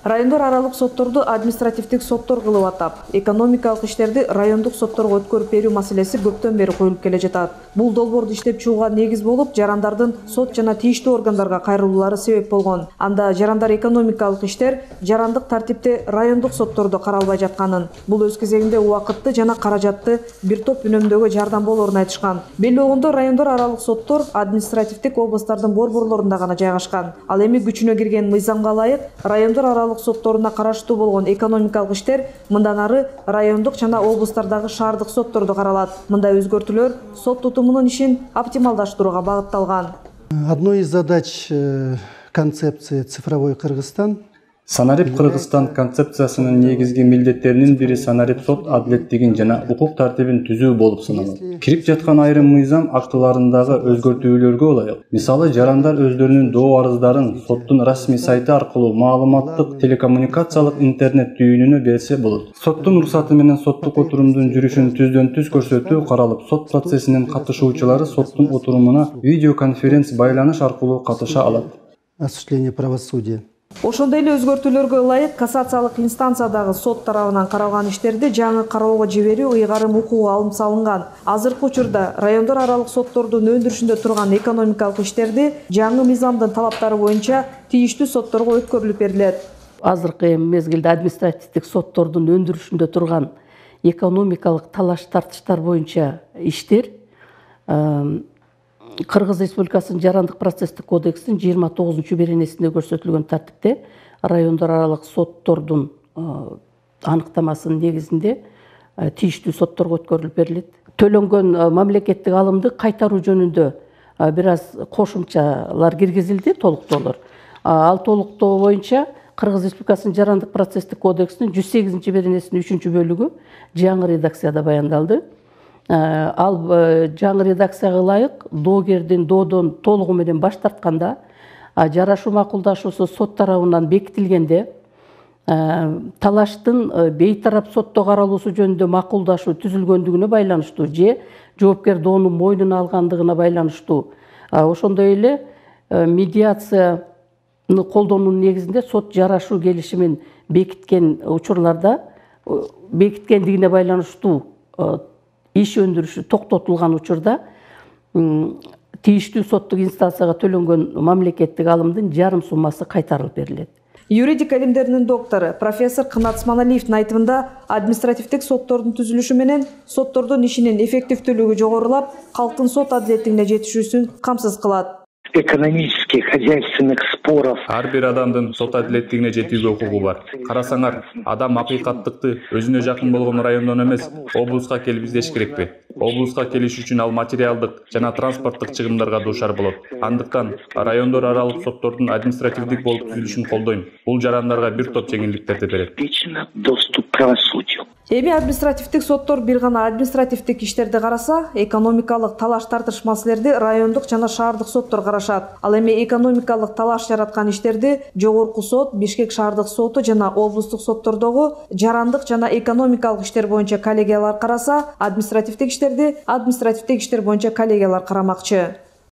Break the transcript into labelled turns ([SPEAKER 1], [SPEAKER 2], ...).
[SPEAKER 1] Райондор аралык сотторду административдик соттор кылып атап, экономикалык иштерди райондук сотторго өткөрүп берүү маселеси көптөн бери коюлуп келе жатат. Бул долбоорду иштеп чыгууга негиз болуп, жарандардын сот жана тийиштүү органдарга кайрылуулары себеп болгон. Анда жарандар экономикалык иштер жарандык тартипте райондук соттордо каралбай жатканын, бул өз кезегинде убакытты жана каражатты бир топ үнөмдөөгө жардам болоорун айтышкан. Белгилүү болгондо райондор аралык соттор административдик областтардын борборлорунда гана жайгашкан. Ал эми күчүнө кирген мыйзамга ылайык райондор аралык сотторуна караштуу болгон экономикалык иштер мындан ары райондук жана областтардагы шаардык соттордо каралат. Мындай өзгөртүүлөр сот тутумунун ишин оптималдаштырууга багытталган.
[SPEAKER 2] Одной из задач концепции «Цифровой Кыргызстан»
[SPEAKER 3] Санарип Кыргызстан концепциясынын негизги милдеттеринин бири санарип сот адилеттигин жана укук тартибин түзүү болуп саналат. Кирип жаткан айрым мыйзам актыларындагы өзгөртүүлөргө ылайык. Мисалы, жарандар өздөрүнүн доо арыздарын соттун расмий сайты аркылуу маалыматтык телекоммуникациялык интернет түйүнүнө берсе болот. Соттун уруксаты менен соттук отурумдун жүрүшүн түздөн түз көрсөтүү каралып, сот процессинин катышуучулары соттун отурумуна видеоконференц байланыш аркылуу катыша алат.
[SPEAKER 2] Осуществление правосудия.
[SPEAKER 1] Ошондой эле өзгөртүүлөргө ылайык кассациялык инстанциядагы сот тарабынан каралган иштерди жаңы кароого жиберүү ыйгарым укугу алым салынган. Азыркы учурда райондор аралык соттордун өндүрүшүндө турган экономикалык иштерди жаңы мыйзамдын талаптары боюнча тийиштүү сотторго өткөрүлүп берилет.
[SPEAKER 4] Азыркы мезгилде административдик соттордун өндүрүшүндө турган экономикалык талаш тартыштар боюнча иштер Кыргыз Республикасынын жарандык процесстик кодексинин 29 беренесинде көрсөтүлгөн тартипте райондор аралык соттордун аныктамасынын негизинде тийиштүү сотторго өткөрүлүп берилет. Төлөнгөн мамлекеттик алымды кайтаруу жөнүндө бир аз кошумчалар киргизилди, толуктоолор. Ал толуктоо боюнча Кыргыз Республикасынын жарандык процесстик кодексинин 108 беренесинин 3-бөлүгү жаңы редакцияда баяндалды. Ал жаңы редакцияга ылайык доогердин доодон толугу менен баш тартканда, жарашуу макулдашуусу сот тарабынан бекитилгенде, талаштын бейтарап сотто каралуусу жөнүндө макулдашуу түзүлгөндүгүнө байланыштуу же жоопкер доону мойнуна алгандыгына байланыштуу, ошондой эле медиацияны колдоонун негизинде сот жарашуу келишимин бекиткен учурларда бекиткендигине байланыштуу иш өндүрүшү токтотулган учурда тийиштүү соттук инстанцияга төлөнгөн мамлекеттик алымдын жарым суммасы кайтарылып берилет.
[SPEAKER 1] Юридика илимдеринин доктору профессор Кынат Сманалиевдин айтымында административдик соттордун түзүлүшү менен соттордун ишинин эффективдүүлүгү жогорулап, калктын сот адилеттигине жетишүүсүн камсыз кылат.
[SPEAKER 5] Экономических, хозяйственных споров.
[SPEAKER 3] Ар бир адамдын сот адилеттигине жетүүгө укугу бар. Карасаңар, адам акыйкаттыкты өзүнө жакын болгон райондон эмес, облуска келип издеш керекпи? Облуска келиш үчүн ал материалдык жана транспорттук чыгымдарга дуушар болот. Андыктан райондор аралык соттордун административдик болуп түзүлүшүн колдойм. Бул жарандарга бир топ жеңилдиктерди берет.
[SPEAKER 5] Доступ к правосудию.
[SPEAKER 1] Эми административдик соттор бир гана административдик иштерди караса, экономикалык талаш тартыш маселелерди райондук жана шаардык соттор карашат. Ал эми экономикалык талаш жараткан иштерди Жогорку сот, Бишкек шаардык соту жана облустук соттордогу жарандык жана экономикалык иштер боюнча коллегиялар караса, административдик иштер боюнча коллегиялар карамакчы.